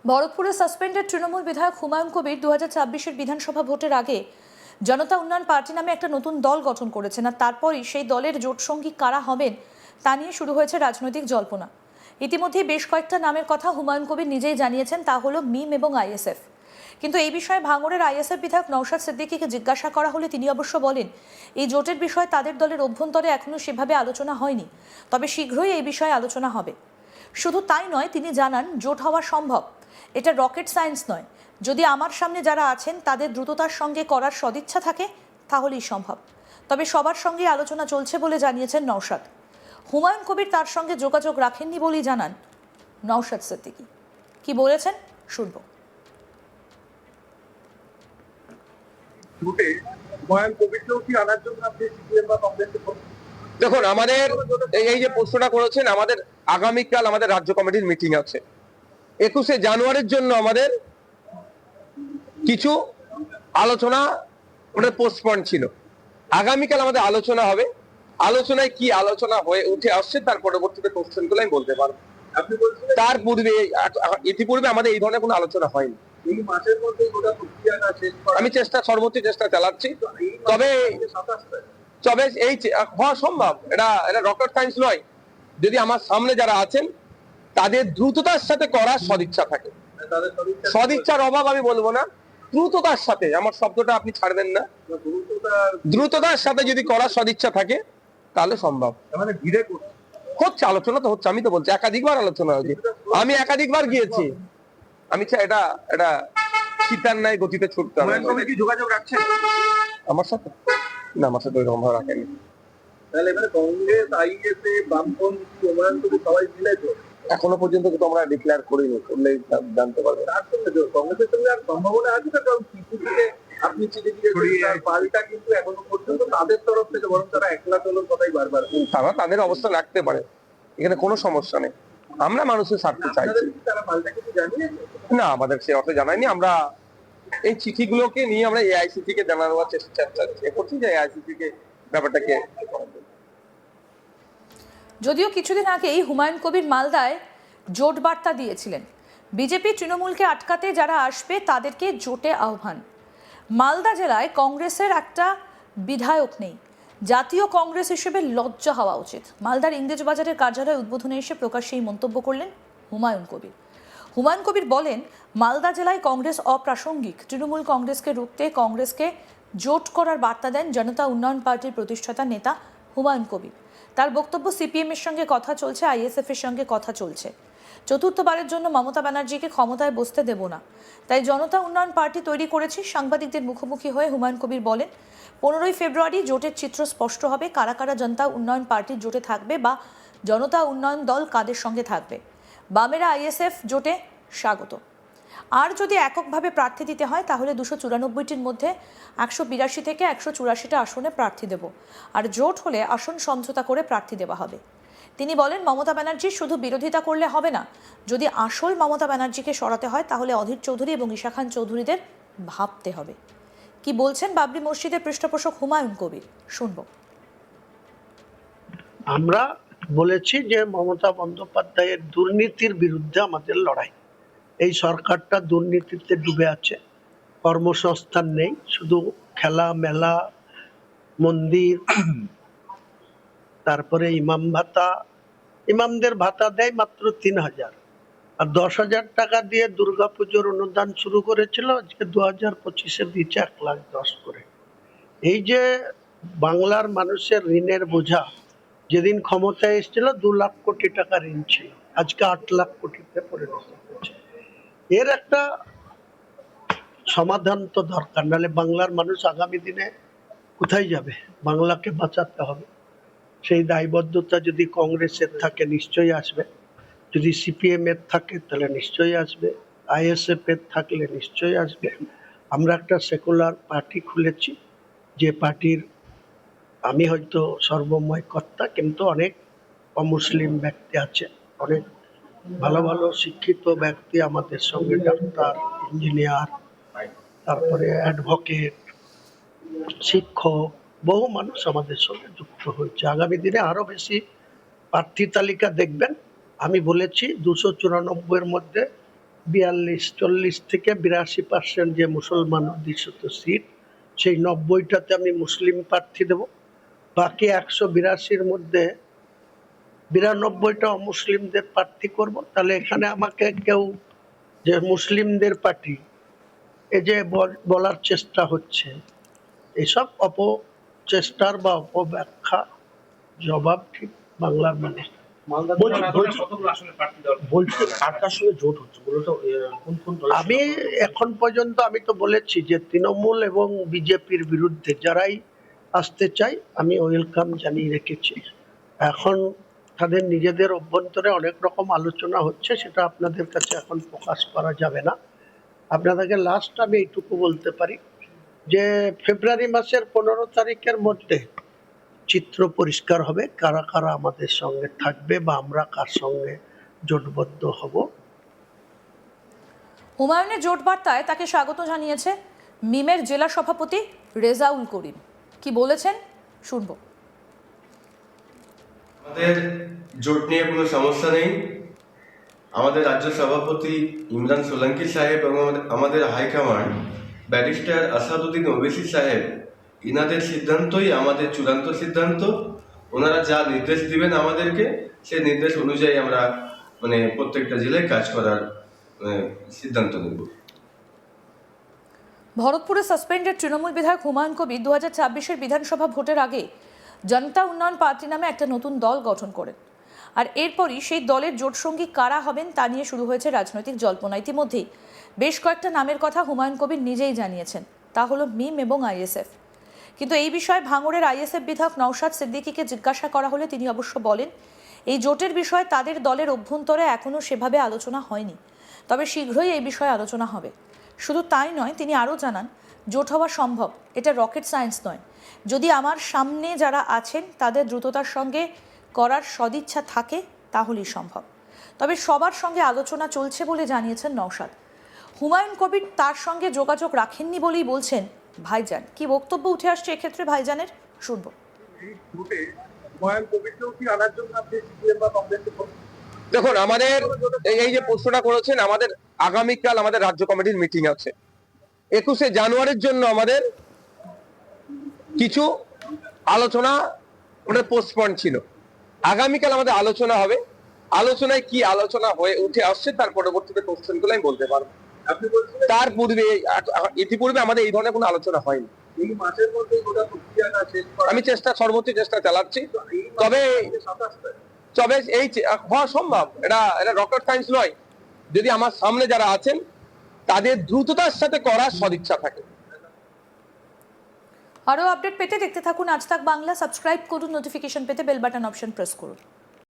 ভরতপুরে suspended Trinamool বিধায়ক হুমায়ুন কবির 2024-এর বিধানসভা ভোটের আগে জনতা উন্নয়ন পার্টি নামে একটা নতুন দল গঠন করেছেন, আর তারপরই সেই দলের জোটসঙ্গী কারা হবেন তা নিয়ে শুরু হয়েছে রাজনৈতিক জল্পনা। ইতিমধ্যে বেশ কয়েকটা নামের কথা হুমায়ুন কবির নিজেই জানিয়েছেন, তা হলো মিম এবং আইএসএফ। কিন্তু এই বিষয়ে ভাঙড়ের আইএসএফ বিধায়ক নওশাদ সিদ্দিকীকে জিজ্ঞাসা করা হলে তিনি অবশ্য বলেন, এই জোটের বিষয়ে তাদের দলের অভ্যন্তরে এখনও সেভাবে আলোচনা হয়নি, তবে শীঘ্রই এই বিষয়ে আলোচনা হবে। শুধু তাই নয়, তিনি জানান জোট হওয়া সম্ভব, এটা রকেট সায়েন্স নয়। যদি আমার সামনে যারা আছেন তাদের দ্রুততার সঙ্গে করার সদিচ্ছা থাকে তাহলেই সম্ভব। তবে সবার সঙ্গে আলোচনা চলছে বলে জানিয়েছেন নওশাদ। হুমায়ুন কবির তার সঙ্গে যোগাযোগ রাখেননি বলেই জানান নওশাদ সিদ্দিকী। কি বলেছেন শুনব। দেখুন, আমাদের এই যে প্রশ্নটা করেছেন, আমাদের আগামীকাল আমাদের রাজ্য কমিটির মিটিং আছে। 21শে জানুয়ারির জন্য আমাদের কিছু আলোচনা ওটা পোস্টপন্ড ছিল। আগামীকাল আমাদের আলোচনা হবে। আলোচনায় কি আলোচনা হয়ে উঠে আসছে তার পরবর্তীতে কোশ্চেনগুলো আমি বলতে পারবো। তার পূর্বে ইতিপূর্বে আমাদের এই ধরনের কোনো আলোচনা হয়নি। এই মাসের মধ্যে আমি সর্বোচ্চ চেষ্টা চালাচ্ছি। তবে এই হওয়া সম্ভব, এটা রকেট সায়েন্স নয়। যদি আমার সামনে যারা আছেন তাদের দ্রুততার সাথে করার সদিচ্ছা থাকে, সদিচ্ছার অভাব আমি বলবো না, দ্রুততার সাথে, আমার শব্দটা আপনি ছাড়বেন না, দ্রুততার সাথে যদি করার সদিচ্ছা থাকে তাহলে সম্ভব। মানে ভিড়ে হচ্ছে, আলোচনা তো হচ্ছে। আমি তো বলছি একাধিকবার আলোচনা হয়েছে, আমি একাধিকবার গিয়েছি। আমি চাই এটা শীতার নাই গতিতে ছুটতে হবে। কি যোগাযোগ রাখছেন আমার সাথে? না, আমার সাথে ওইরকম ভাবে রাখেনি। তাহলে এবারে কংগ্রেস, আইএসএ, বামপন্থী, হুমায়ুন কবির সবাই মিলে তো এখনো পর্যন্ত কিন্তু আমরা ডিক্লেয়ার করিনি, করলেই জানতে পারবো। তার সঙ্গে কংগ্রেসের সঙ্গে আর সম্ভাবনা আছে না? কারণ কিছু থেকে আপনি চিঠি দিয়ে পাল্টা কিন্তু এখনো পর্যন্ত তাদের তরফ থেকে বরং তারা একলা চলার কথাই বারবার তারা তাদের অবস্থান রাখতে পারে, এখানে কোনো সমস্যা নেই। আমরা মানুষের স্বার্থে চাইছি। তারা পাল্টা কিছু জানিয়েছে না, আমাদের সে অর্থে জানায়নি। আমরা এই চিঠিগুলোকে নিয়ে আমরা এআইসিসি কে জানানোর চেষ্টা করছি যে এআইসিসি কে ব্যাপারটাকে। যদিও কিছুদিন আগেই হুমায়ুন কবির মালদায় জোট বার্তা দিয়েছিলেন, বিজেপি তৃণমূলকে আটকাতে যারা আসবে তাদেরকে জোটে আহ্বান। মালদা জেলায় কংগ্রেসের একটা বিধায়ক নেই, জাতীয় কংগ্রেস হিসেবে লজ্জা হওয়া উচিত। মালদার ইংরেজবাজারের কার্যালয় উদ্বোধনে এসে প্রকাশ্যে এই মন্তব্য করলেন হুমায়ুন কবির। হুমায়ুন কবির বলেন, মালদা জেলায় কংগ্রেস অপ্রাসঙ্গিক। তৃণমূল কংগ্রেসকে রুখতে কংগ্রেসকে জোট করার বার্তা দেন জনতা উন্নয়ন পার্টির প্রতিষ্ঠাতা নেতা হুমায়ুন কবির। তার বক্তব্য, সিপিএম এর সঙ্গে কথা চলছে, আইএসএফ এর সঙ্গে কথা চলছে। চতুর্থবারের জন্য মমতা ব্যানার্জিকে ক্ষমতায় বসতে দেব না, তাই জনতা উন্নয়ন পার্টি তৈরি করেছি। সাংবাদিকদের মুখোমুখি হয়ে হুমায়ুন কবির বলেন, 15ই ফেব্রুয়ারি জোটের চিত্র স্পষ্ট হবে, কারা কারা জনতা উন্নয়ন পার্টির জোটে থাকবে বা জনতা উন্নয়ন দল কাদের সঙ্গে থাকবে। বামেরা আইএসএফ জোটে স্বাগত। আর যদি এককভাবে প্রার্থী দিতে হয় তাহলে 294টির মধ্যে 182 থেকে 184টা আসনে প্রার্থী দেব, আর জোট হলে আসন সমঝোতা করে প্রার্থী দেওয়া হবে। তিনি বলেন, মমতা ব্যানার্জি শুধু বিরোধিতা করলে হবে না, যদি আসল মমতা ব্যানার্জিকে সরাতে হয় তাহলে অধীর চৌধুরী এবং ঈশা খান চৌধুরীদের ভাবতে হবে। কি বলছেন বাবরি মসজিদের পৃষ্ঠপোষক হুমায়ুন কবির, শুনব। আমরা বলেছি যে মমতা বন্দ্যোপাধ্যায়ের দুর্নীতির বিরুদ্ধে আমাদের লড়াই। এই সরকারটা দুর্নীতিতে ডুবে আছে, কর্মসংস্থান নেই, শুধু খেলা মেলা, মন্দির, তারপরে ইমাম ভাতা, ইমামদের ভাতা দেয় মাত্র 3000, আর 10,000 টাকা দিয়ে দুর্গাপুজোর অনুদান শুরু করেছিল, আজকে 2025-এ দিচ্ছে 1,10,000 করে। এই যে বাংলার মানুষের ঋণের বোঝা, যেদিন ক্ষমতায় এসেছিল 2 লাখ কোটি টাকা ঋণ ছিল, আজকে 8 লাখ কোটিতে পরিণত হয়েছে। এর একটা সমাধান তো দরকার, নাহলে বাংলার মানুষ আগামী দিনে কোথায় যাবে? বাংলাকে বাঁচাতে হবে। সেই দায়বদ্ধতা যদি কংগ্রেসের থাকে নিশ্চয়ই আসবে, যদি সিপিএম এর থাকে তাহলে নিশ্চয়ই আসবে, আইএসএফ এর থাকলে নিশ্চয়ই আসবে। আমরা একটা সেকুলার পার্টি খুলেছি, যে পার্টির আমি হয়তো সর্বময় কর্তা, কিন্তু অনেক অমুসলিম ব্যক্তি আছে, অনেক ভালো ভালো শিক্ষিত ব্যক্তি আমাদের সঙ্গে, ডাক্তার, ইঞ্জিনিয়ার, তারপরে অ্যাডভোকেট, শিক্ষক, বহু মানুষ আমাদের সঙ্গে যুক্ত হয়েছে। আগামী দিনে আরো বেশি প্রার্থী তালিকা দেখবেন। আমি বলেছি 294-এর মধ্যে 40 থেকে 82% যে মুসলমান অধিষ্ঠিত সিট, সেই 90টাতে আমি মুসলিম প্রার্থী দেব। বাকি 182-র মধ্যে 92টা অমুসলিমদের প্রার্থী করব। তাহলে এখানে আমাকে কেউ যে মুসলিমদের পার্টি এই যে বলার চেষ্টা হচ্ছে, এসব অপচেষ্টার বা অপব্যাখ্যা জবাব ঠিক বাংলার মানে আমি এখন পর্যন্ত আমি তো বলেছি যে তৃণমূল এবং বিজেপির বিরুদ্ধে যারাই আসতে চাই আমি ওয়েলকাম জানিয়ে রেখেছি। এখন তাদের নিজেদের অভ্যন্তরে অনেক রকম আলোচনা হচ্ছে, সেটা আপনাদের কাছে এখন প্রকাশ করা যাবে না। আপনাদেরকে লাস্ট আমি এইটুকু বলতে পারি যে ফেব্রুয়ারি মাসের 15 তারিখের মধ্যে চিত্র পরিষ্কার হবে কারা কারা আমাদের সঙ্গে থাকবে বা আমরা কার সঙ্গে জোটবদ্ধ হব। হুমায়ুনের জোট বার্তায় তাকে স্বাগত জানিয়েছে মিমের জেলা সভাপতি রেজাউল করিম। কি বলেছেন শুনবো। আমাদের জোট নিয়ে কোনো সমস্যা নেই। আমাদের রাজ্য সভাপতি ইমরান সোলাঙ্কি সাহেব এবং আমাদের হাইকমান্ড ব্যারিস্টার আসাদুদ্দিন ওবেসি সাহেব, ইনাদের সিদ্ধান্তই আমাদের চূড়ান্ত সিদ্ধান্ত। ওনারা যা নির্দেশ দিবেন আমাদেরকে, সেই নির্দেশ অনুযায়ী আমরা প্রত্যেকটা জেলায় কাজ করার সিদ্ধান্ত নেব। ভরতপুরে সাসপেন্ডেড তৃণমূল বিধায়ক হুমায়ুন কবির 2024-এর বিধানসভা ভোটের আগে জনতা উন্নয়ন পার্টি নামে একটা নতুন দল গঠন করেন। আর এরপরই সেই দলের জোটসঙ্গী কারা হবেন তা নিয়ে শুরু হয়েছে রাজনৈতিক জল্পনা। ইতিমধ্যেই বেশ কয়েকটা নামের কথা হুমায়ুন কবির নিজেই জানিয়েছেন, তা হলো মিম এবং আইএসএফ। কিন্তু এই বিষয়ে ভাঙড়ের আইএসএফ বিধায়ক নওশাদ সিদ্দিকীকে জিজ্ঞাসা করা হলে তিনি অবশ্য বলেন, এই জোটের বিষয়ে তাদের দলের অভ্যন্তরে এখনও সেভাবে আলোচনা হয়নি, তবে শীঘ্রই এই বিষয়ে আলোচনা হবে। শুধু তাই নয়, তিনি আরও জানান, জোট হওয়া সম্ভব, এটা রকেট সায়েন্স নয়। যদি আমার সামনে যারা আছেন তাদের দ্রুততার সঙ্গে করার সদিচ্ছা থাকে তাহলেই সম্ভব। তবে সবার সঙ্গে আলোচনা চলছে বলে জানিয়েছেন নওশাদ। হুমায়ুন কবির তার সঙ্গে যোগাযোগ রাখেননি বলেই বলছেন ভাইজান। কি বক্তব্য উঠে আসছে এক্ষেত্রে ভাইজানের, শুনবো। দেখুন, আমাদের এই যে প্রশ্নটা করেছেন, আমাদের আগামীকাল আমাদের রাজ্য কমিটির মিটিং আছে। 21শে জানুয়ারির জন্য আমাদের কিছু আলোচনা পোস্টপন্ড ছিল। আগামীকাল আমাদের আলোচনা হবে। আলোচনায় কি আলোচনা হয়ে উঠে আসছে তার পরবর্তীতে কোশ্চেনগুলো আমি বলতে পারবো। তার পূর্বে ইতিপূর্বে আমাদের এই ধরনের কোনো আলোচনা হয়নি। এই মাসের মধ্যে আমি সর্বোচ্চ চেষ্টা চালাচ্ছি। তবে এই হওয়া সম্ভব, এটা রকেট সায়েন্স নয়, যদি আমার সামনে যারা আছেন তাদের দ্রুততার সাথে করার সদিচ্ছা থাকে। আরও আপডেট পেতে দেখতে থাকুন আজ তাক বাংলা। সাবস্ক্রাইব করুন, নোটিফিকেশন পেতে বেল বাটন অপশন প্রেস করুন।